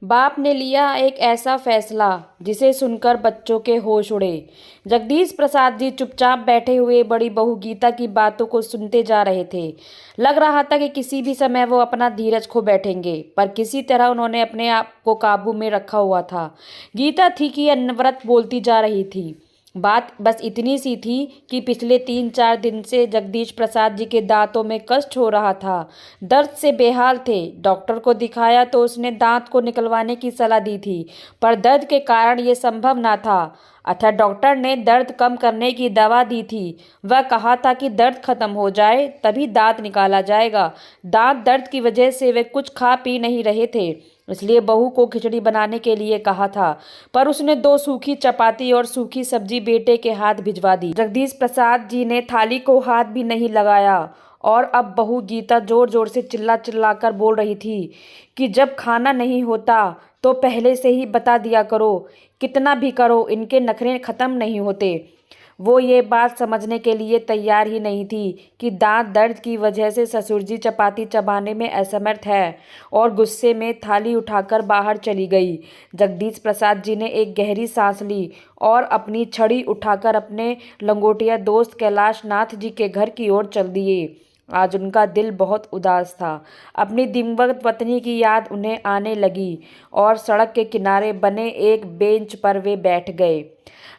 बाप ने लिया एक ऐसा फैसला जिसे सुनकर बच्चों के होश उड़े। जगदीश प्रसाद जी चुपचाप बैठे हुए बड़ी बहू गीता की बातों को सुनते जा रहे थे। लग रहा था कि किसी भी समय वो अपना धीरज खो बैठेंगे, पर किसी तरह उन्होंने अपने आप को काबू में रखा हुआ था। गीता थी कि अनवरत बोलती जा रही थी। बात बस इतनी सी थी कि पिछले 3-4 दिन से जगदीश प्रसाद जी के दांतों में कष्ट हो रहा था। दर्द से बेहाल थे। डॉक्टर को दिखाया तो उसने दांत को निकलवाने की सलाह दी थी, पर दर्द के कारण ये संभव ना था। अतः डॉक्टर ने दर्द कम करने की दवा दी थी। वह कहा था कि दर्द खत्म हो जाए तभी दांत निकाला जाएगा। दांत दर्द की वजह से वे कुछ खा पी नहीं रहे थे, इसलिए बहू को खिचड़ी बनाने के लिए कहा था, पर उसने 2 सूखी चपाती और सूखी सब्जी बेटे के हाथ भिजवा दी। जगदीश प्रसाद जी ने थाली को हाथ भी नहीं लगाया और अब बहू गीता जोर जोर से चिल्ला चिल्ला कर बोल रही थी कि जब खाना नहीं होता तो पहले से ही बता दिया करो, कितना भी करो इनके नखरे खत्म नहीं होते। वो ये बात समझने के लिए तैयार ही नहीं थी कि दांत दर्द की वजह से ससुर जी चपाती चबाने में असमर्थ है, और गुस्से में थाली उठाकर बाहर चली गई। जगदीश प्रसाद जी ने एक गहरी सांस ली और अपनी छड़ी उठाकर अपने लंगोटिया दोस्त कैलाश नाथ जी के घर की ओर चल दिए। आज उनका दिल बहुत उदास था। अपनी दिवंगत पत्नी की याद उन्हें आने लगी और सड़क के किनारे बने एक बेंच पर वे बैठ गए।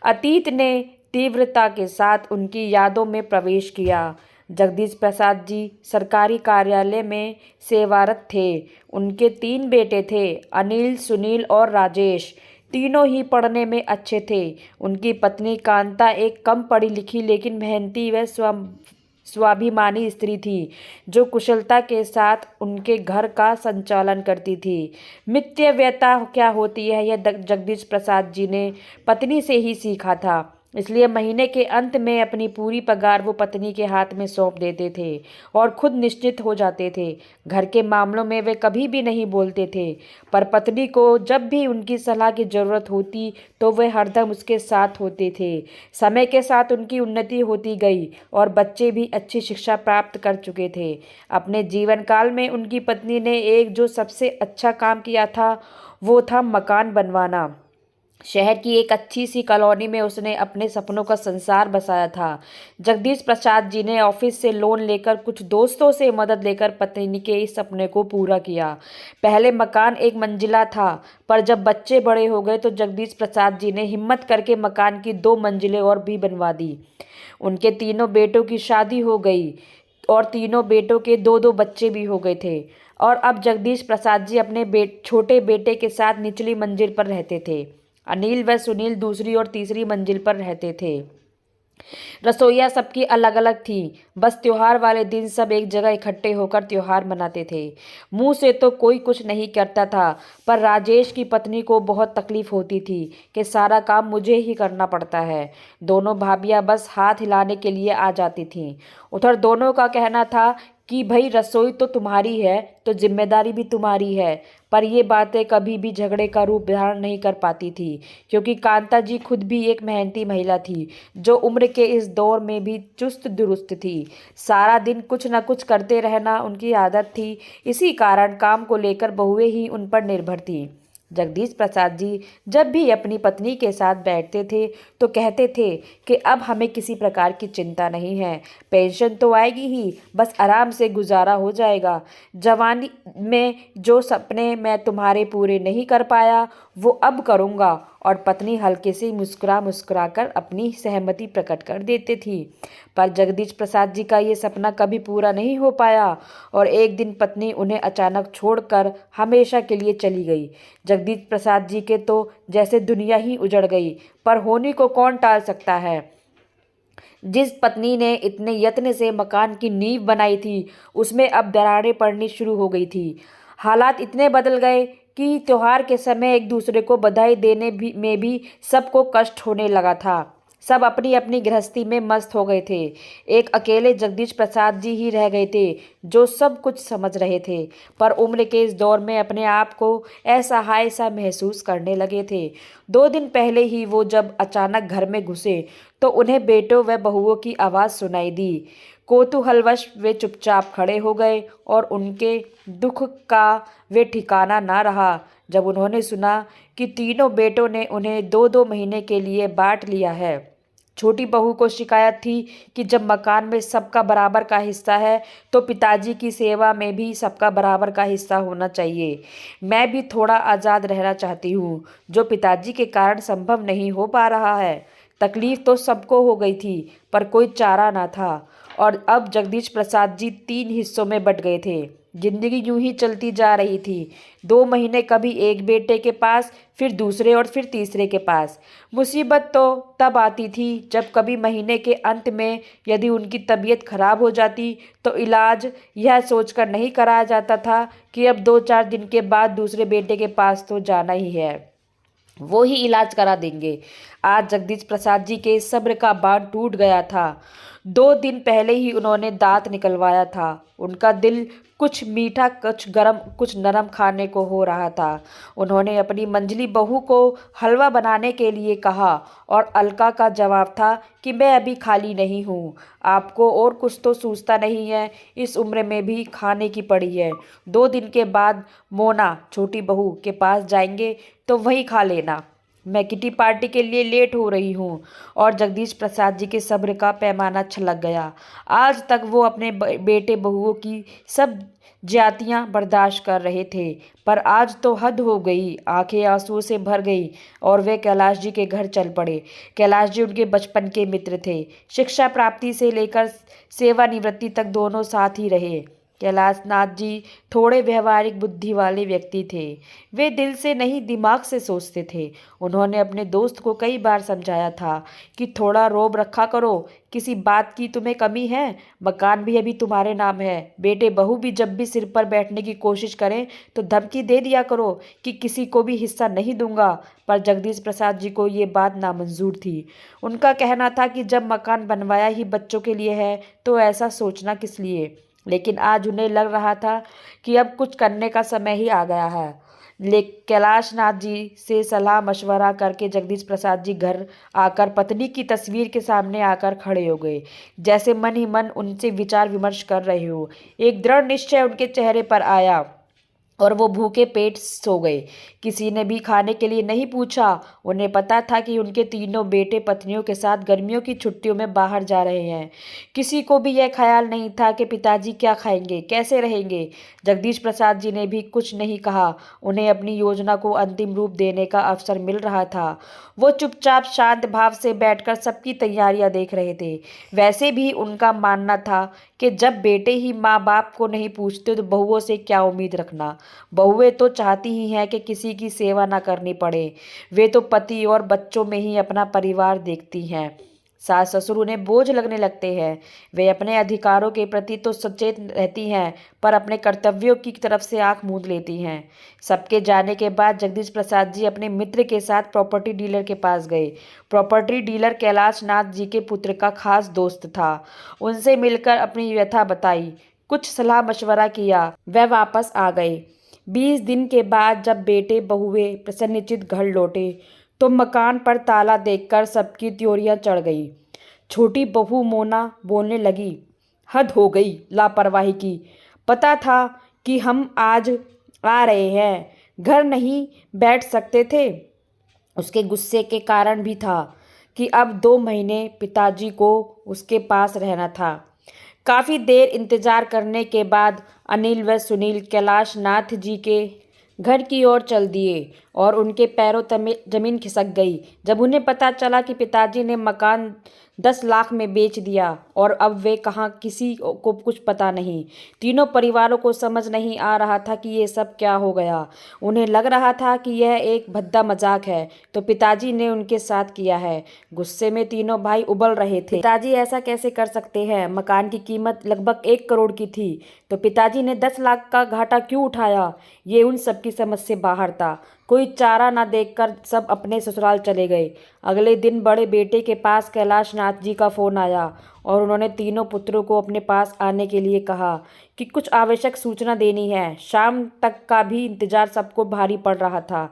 अतीत ने तीव्रता के साथ उनकी यादों में प्रवेश किया। जगदीश प्रसाद जी सरकारी कार्यालय में सेवारत थे। उनके 3 बेटे थे, अनिल, सुनील और राजेश। तीनों ही पढ़ने में अच्छे थे। उनकी पत्नी कांता एक कम पढ़ी लिखी लेकिन मेहनती व स्वाभिमानी स्त्री थी, जो कुशलता के साथ उनके घर का संचालन करती थी। मितव्ययता क्या होती है यह जगदीश प्रसाद जी ने पत्नी से ही सीखा था, इसलिए महीने के अंत में अपनी पूरी पगार वो पत्नी के हाथ में सौंप देते थे और खुद निश्चित हो जाते थे। घर के मामलों में वे कभी भी नहीं बोलते थे, पर पत्नी को जब भी उनकी सलाह की जरूरत होती तो वे हरदम उसके साथ होते थे। समय के साथ उनकी उन्नति होती गई और बच्चे भी अच्छी शिक्षा प्राप्त कर चुके थे। अपने जीवन काल में उनकी पत्नी ने एक जो सबसे अच्छा काम किया था वो था मकान बनवाना। शहर की एक अच्छी सी कॉलोनी में उसने अपने सपनों का संसार बसाया था। जगदीश प्रसाद जी ने ऑफिस से लोन लेकर कुछ दोस्तों से मदद लेकर पत्नी के इस सपने को पूरा किया। पहले मकान 1 मंजिला था, पर जब बच्चे बड़े हो गए तो जगदीश प्रसाद जी ने हिम्मत करके मकान की 2 मंजिलें और भी बनवा दी। उनके तीनों बेटों की शादी हो गई और तीनों बेटों के 2-2 बच्चे भी हो गए थे, और अब जगदीश प्रसाद जी अपने छोटे बेटे के साथ निचली मंजिल पर रहते थे। अनिल व सुनील दूसरी और तीसरी मंजिल पर रहते थे। रसोइयाँ सबकी अलग अलग थी। बस त्योहार वाले दिन सब एक जगह इकट्ठे होकर त्योहार मनाते थे। मुंह से तो कोई कुछ नहीं करता था, पर राजेश की पत्नी को बहुत तकलीफ होती थी कि सारा काम मुझे ही करना पड़ता है। दोनों भाभियां बस हाथ हिलाने के लिए आ जाती थीं। उधर दोनों का कहना था कि भाई रसोई तो तुम्हारी है तो जिम्मेदारी भी तुम्हारी है, पर ये बातें कभी भी झगड़े का रूप धारण नहीं कर पाती थी, क्योंकि कांता जी खुद भी एक मेहनती महिला थी, जो उम्र के इस दौर में भी चुस्त दुरुस्त थी। सारा दिन कुछ न कुछ करते रहना उनकी आदत थी। इसी कारण काम को लेकर बहुएं ही उन पर निर्भर थीं। जगदीश प्रसाद जी जब भी अपनी पत्नी के साथ बैठते थे तो कहते थे कि अब हमें किसी प्रकार की चिंता नहीं है, पेंशन तो आएगी ही, बस आराम से गुजारा हो जाएगा। जवानी में जो सपने मैं तुम्हारे पूरे नहीं कर पाया वो अब करूँगा। और पत्नी हल्के से मुस्कुरा मुस्कुरा कर अपनी सहमति प्रकट कर देती थी। पर जगदीश प्रसाद जी का ये सपना कभी पूरा नहीं हो पाया और एक दिन पत्नी उन्हें अचानक छोड़कर हमेशा के लिए चली गई। जगदीश प्रसाद जी के तो जैसे दुनिया ही उजड़ गई, पर होनी को कौन टाल सकता है। जिस पत्नी ने इतने यत्न से मकान की नींव बनाई थी उसमें अब दरारें पड़नी शुरू हो गई थी। हालात इतने बदल गए कि त्योहार के समय एक दूसरे को बधाई देने में भी सबको कष्ट होने लगा था। सब अपनी अपनी गृहस्थी में मस्त हो गए थे। एक अकेले जगदीश प्रसाद जी ही रह गए थे जो सब कुछ समझ रहे थे, पर उम्र के इस दौर में अपने आप को असहाय सा महसूस करने लगे थे। 2 दिन पहले ही वो जब अचानक घर में घुसे तो उन्हें बेटों व बहुओं की आवाज़ सुनाई दी। कौतूहलवश वे चुपचाप खड़े हो गए और उनके दुख का वे ठिकाना ना रहा। जब उन्होंने सुना कि तीनों बेटों ने उन्हें 2-2 महीने के लिए बांट लिया है। छोटी बहू को शिकायत थी कि जब मकान में सबका बराबर का हिस्सा है तो पिताजी की सेवा में भी सबका बराबर का हिस्सा होना चाहिए। मैं भी थोड़ा आज़ाद रहना चाहती हूँ, जो पिताजी के कारण संभव नहीं हो पा रहा है। तकलीफ तो सबको हो गई थी, पर कोई चारा ना था। और अब जगदीश प्रसाद जी 3 हिस्सों में बँट गए थे। जिंदगी यूं ही चलती जा रही थी। 2 महीने कभी एक बेटे के पास, फिर दूसरे और फिर तीसरे के पास। मुसीबत तो तब आती थी जब कभी महीने के अंत में यदि उनकी तबीयत खराब हो जाती तो इलाज यह सोचकर नहीं कराया जाता था कि अब 2-4 दिन के बाद दूसरे बेटे के पास तो जाना ही है, वो ही इलाज करा देंगे। आज जगदीश प्रसाद जी के सब्र का बांध टूट गया था। 2 दिन पहले ही उन्होंने दांत निकलवाया था। उनका दिल कुछ मीठा, कुछ गरम, कुछ नरम खाने को हो रहा था। उन्होंने अपनी मंझली बहू को हलवा बनाने के लिए कहा और अलका का जवाब था कि मैं अभी खाली नहीं हूँ। आपको और कुछ तो सूझता नहीं है, इस उम्र में भी खाने की पड़ी है। 2 दिन के बाद मोना छोटी बहू के पास जाएंगे तो वहीं खा लेना। मैं किटी पार्टी के लिए लेट हो रही हूँ। और जगदीश प्रसाद जी के सब्र का पैमाना छलक गया। आज तक वो अपने बेटे बहुओं की सब ज्यादतियाँ बर्दाश्त कर रहे थे, पर आज तो हद हो गई। आंखें आंसुओं से भर गई और वे कैलाश जी के घर चल पड़े। कैलाश जी उनके बचपन के मित्र थे। शिक्षा प्राप्ति से लेकर सेवानिवृत्ति तक दोनों साथ ही रहे। कैलाश नाथ जी थोड़े व्यवहारिक बुद्धि वाले व्यक्ति थे। वे दिल से नहीं, दिमाग से सोचते थे। उन्होंने अपने दोस्त को कई बार समझाया था कि थोड़ा रोब रखा करो, किसी बात की तुम्हें कमी है, मकान भी अभी तुम्हारे नाम है। बेटे बहू भी जब भी सिर पर बैठने की कोशिश करें तो धमकी दे दिया करो कि किसी को भी हिस्सा नहीं दूंगा। पर जगदीश प्रसाद जी को ये बात नामंजूर थी। उनका कहना था कि जब मकान बनवाया ही बच्चों के लिए है तो ऐसा सोचना किस लिए। लेकिन आज उन्हें लग रहा था कि अब कुछ करने का समय ही आ गया है। कैलाश नाथ जी से सलाह मशवरा करके जगदीश प्रसाद जी घर आकर पत्नी की तस्वीर के सामने आकर खड़े हो गए, जैसे मन ही मन उनसे विचार विमर्श कर रहे हो। एक दृढ़ निश्चय उनके चेहरे पर आया और वो भूखे पेट सो गए। किसी ने भी खाने के लिए नहीं पूछा। उन्हें पता था कि उनके तीनों बेटे पत्नियों के साथ गर्मियों की छुट्टियों में बाहर जा रहे हैं। किसी को भी यह ख्याल नहीं था कि पिताजी क्या खाएंगे, कैसे रहेंगे। जगदीश प्रसाद जी ने भी कुछ नहीं कहा। उन्हें अपनी योजना को अंतिम रूप देने का अवसर मिल रहा था। वो चुपचाप शांत भाव से बैठकर सबकी तैयारियां देख रहे थे। वैसे भी उनका मानना था कि जब बेटे ही माँ बाप को नहीं पूछते तो बहुओं से क्या उम्मीद रखना। बहुएं तो चाहती ही हैं कि किसी की सेवा ना करनी पड़े। वे तो पति और बच्चों में ही अपना परिवार देखती हैं। सास ससुर उन्हें बोझ लगने लगते हैं। वे अपने अधिकारों के प्रति तो सचेत रहती हैं, पर अपने कर्तव्यों की तरफ से आंख मूंद लेती हैं। सबके जाने के बाद जगदीश प्रसाद जी अपने मित्र के साथ प्रॉपर्टी डीलर के पास गए। प्रॉपर्टी डीलर कैलाश नाथ जी के पुत्र का खास दोस्त था। उनसे मिलकर अपनी व्यथा बताई, कुछ सलाह मशवरा किया, वह वापस आ गए। 20 दिन के बाद जब बेटे बहुएं प्रसन्नचित्त घर लौटे तो मकान पर ताला देखकर सबकी त्योरियां चढ़ गई। छोटी बहू मोना बोलने लगी, हद हो गई लापरवाही की। पता था कि हम आज आ रहे हैं, घर नहीं बैठ सकते थे। उसके गुस्से के कारण भी था कि अब 2 महीने पिताजी को उसके पास रहना था। काफ़ी देर इंतजार करने के बाद अनिल व सुनील कैलाश नाथ जी के घर की ओर चल दिए और उनके पैरों तले जमीन खिसक गई जब उन्हें पता चला कि पिताजी ने मकान 10 लाख में बेच दिया और अब वे कहाँ, किसी को कुछ पता नहीं। तीनों परिवारों को समझ नहीं आ रहा था कि ये सब क्या हो गया। उन्हें लग रहा था कि यह एक भद्दा मजाक है तो पिताजी ने उनके साथ किया है। गुस्से में तीनों भाई उबल रहे थे। पिताजी ऐसा कैसे कर सकते हैं? मकान की कीमत लगभग 1 करोड़ की थी तो पिताजी ने 10 लाख का घाटा क्यों उठाया? ये उन सबकी समझ से बाहर था। कोई चारा न देखकर सब अपने ससुराल चले गए। अगले दिन बड़े बेटे के पास कैलाश नाथ जी का फोन आया। और उन्होंने तीनों पुत्रों को अपने पास आने के लिए कहा कि कुछ आवश्यक सूचना देनी है। शाम तक का भी इंतजार सबको भारी पड़ रहा था।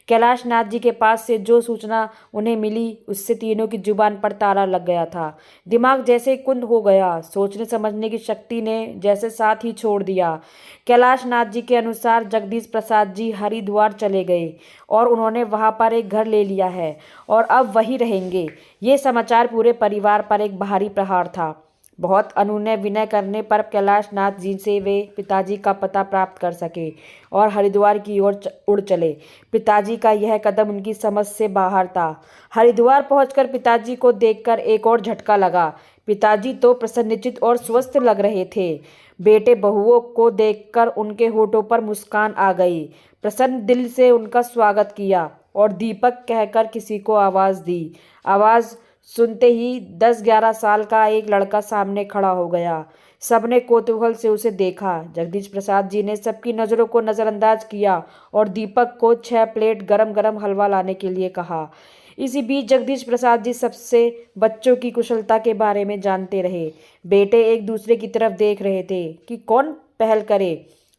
कैलाश नाथ जी के पास से जो सूचना उन्हें मिली उससे तीनों की जुबान पर ताला लग गया था। दिमाग जैसे कुंद हो गया। सोचने समझने की शक्ति ने जैसे साथ ही छोड़ दिया। कैलाश नाथ जी के अनुसार जगदीश प्रसाद जी हरिद्वार चले गए और उन्होंने वहां पर एक घर ले लिया है और अब वहीं रहेंगे। ये समाचार पूरे परिवार पर एक भारी प्रहार था। बहुत अनुनय विनय करने पर कैलाश नाथ जी से वे पिताजी का पता प्राप्त कर सके और हरिद्वार की ओर उड़ चले। पिताजी का यह कदम उनकी समझ से बाहर था। हरिद्वार पहुंचकर पिताजी को देखकर एक और झटका लगा। पिताजी तो प्रसन्नचित्त और स्वस्थ लग रहे थे। बेटे बहुओं को देखकर उनके होठों पर मुस्कान आ गई। प्रसन्न दिल से उनका स्वागत किया और दीपक कहकर किसी को आवाज़ दी। आवाज़ सुनते ही 10-11 साल का एक लड़का सामने खड़ा हो गया। सबने कौतूहल से उसे देखा। जगदीश प्रसाद जी ने सबकी नज़रों को नज़रअंदाज किया और दीपक को 6 प्लेट गरम गरम हलवा लाने के लिए कहा। इसी बीच जगदीश प्रसाद जी सबसे बच्चों की कुशलता के बारे में जानते रहे। बेटे एक दूसरे की तरफ देख रहे थे कि कौन पहल करे,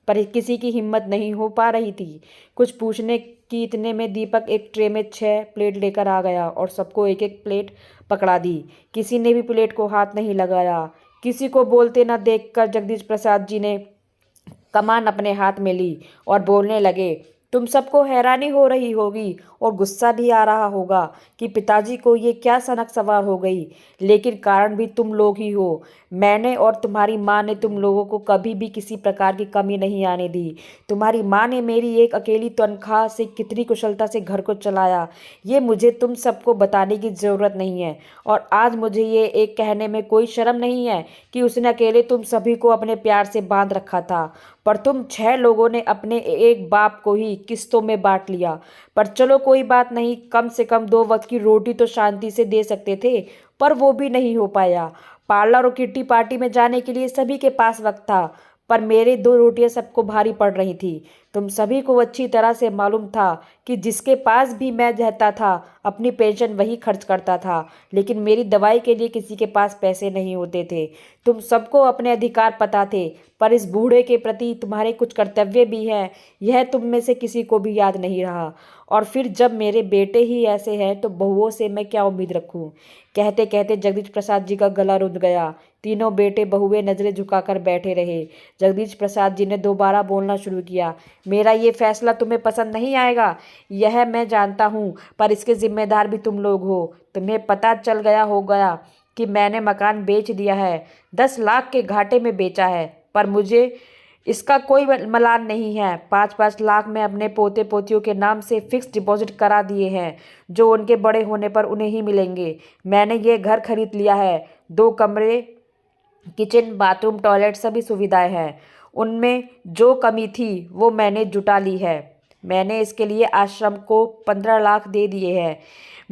पर किसी की हिम्मत नहीं हो पा रही थी कुछ पूछने की। इतने में दीपक एक ट्रे में 6 प्लेट लेकर आ गया और सबको एक एक प्लेट पकड़ा दी। किसी ने भी प्लेट को हाथ नहीं लगाया। किसी को बोलते न देखकर जगदीश प्रसाद जी ने कमान अपने हाथ में ली और बोलने लगे, तुम सबको हैरानी हो रही होगी और गुस्सा भी आ रहा होगा कि पिताजी को ये क्या सनक सवार हो गई, लेकिन कारण भी तुम लोग ही हो। मैंने और तुम्हारी माँ ने तुम लोगों को कभी भी किसी प्रकार की कमी नहीं आने दी। तुम्हारी माँ ने मेरी एक अकेली तनख्वाह से कितनी कुशलता से घर को चलाया, ये मुझे तुम सबको बताने की ज़रूरत नहीं है। और आज मुझे ये एक कहने में कोई शर्म नहीं है कि उसने अकेले तुम सभी को अपने प्यार से बांध रखा था, पर तुम 6 लोगों ने अपने एक बाप को ही किस्तों में बांट लिया। पर चलो कोई बात नहीं, कम से कम 2 वक्त की रोटी तो शांति से दे सकते थे, पर वो भी नहीं हो पाया। पार्लर और किट्टी पार्टी में जाने के लिए सभी के पास वक्त था, पर मेरे 2 रोटियां सबको भारी पड़ रही थी। तुम सभी को अच्छी तरह से मालूम था कि जिसके पास भी मैं रहता था अपनी पेंशन वही खर्च करता था, लेकिन मेरी दवाई के लिए किसी के पास पैसे नहीं होते थे। तुम सबको अपने अधिकार पता थे, पर इस बूढ़े के प्रति तुम्हारे कुछ कर्तव्य भी हैं, यह तुम में से किसी को भी याद नहीं रहा। और फिर जब मेरे बेटे ही ऐसे हैं तो बहुओं से मैं क्या उम्मीद रखूं। कहते कहते जगदीश प्रसाद जी का गला रुंध गया। तीनों बेटे बहुएं नजरें झुकाकर बैठे रहे। जगदीश प्रसाद जी ने दोबारा बोलना शुरू किया, मेरा ये फैसला तुम्हें पसंद नहीं आएगा, यह मैं जानता हूँ, पर इसके जिम्मेदार भी तुम लोग हो। तुम्हें पता चल गया होगा कि मैंने मकान बेच दिया है, 10 लाख के घाटे में बेचा है, पर मुझे इसका कोई मलाल नहीं है। 5-5 लाख मैं अपने पोते पोतियों के नाम से फिक्स डिपॉजिट करा दिए हैं, जो उनके बड़े होने पर उन्हें ही मिलेंगे। मैंने ये घर खरीद लिया है। 2 कमरे, किचन, बाथरूम, टॉयलेट सभी सुविधाएं हैं। उनमें जो कमी थी वो मैंने जुटा ली है। मैंने इसके लिए आश्रम को 15 लाख दे दिए हैं।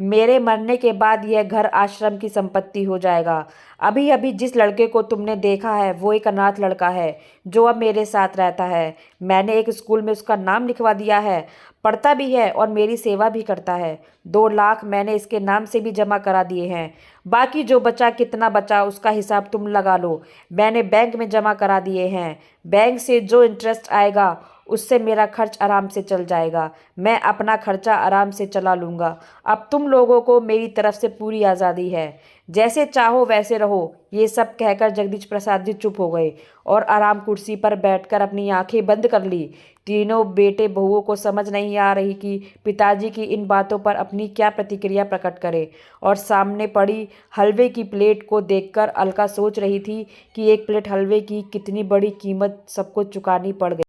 मेरे मरने के बाद यह घर आश्रम की संपत्ति हो जाएगा। अभी अभी जिस लड़के को तुमने देखा है वो एक अनाथ लड़का है जो अब मेरे साथ रहता है। मैंने एक स्कूल में उसका नाम लिखवा दिया है, पढ़ता भी है और मेरी सेवा भी करता है। 2 लाख मैंने इसके नाम से भी जमा करा दिए हैं। बाकी जो बचा, कितना बचा उसका हिसाब तुम लगा लो। मैंने बैंक में जमा करा दिए हैं। बैंक से जो इंटरेस्ट आएगा उससे मेरा खर्च आराम से चल जाएगा। मैं अपना खर्चा आराम से चला लूँगा। अब तुम लोगों को मेरी तरफ से पूरी आज़ादी है, जैसे चाहो वैसे रहो। ये सब कहकर जगदीश प्रसाद जी चुप हो गए और आराम कुर्सी पर बैठकर अपनी आंखें बंद कर ली। तीनों बेटे बहुओं को समझ नहीं आ रही कि पिताजी की इन बातों पर अपनी क्या प्रतिक्रिया प्रकट करे, और सामने पड़ी हलवे की प्लेट को देखकर अलका सोच रही थी कि एक प्लेट हलवे की कितनी बड़ी कीमत सबको चुकानी पड़ गई।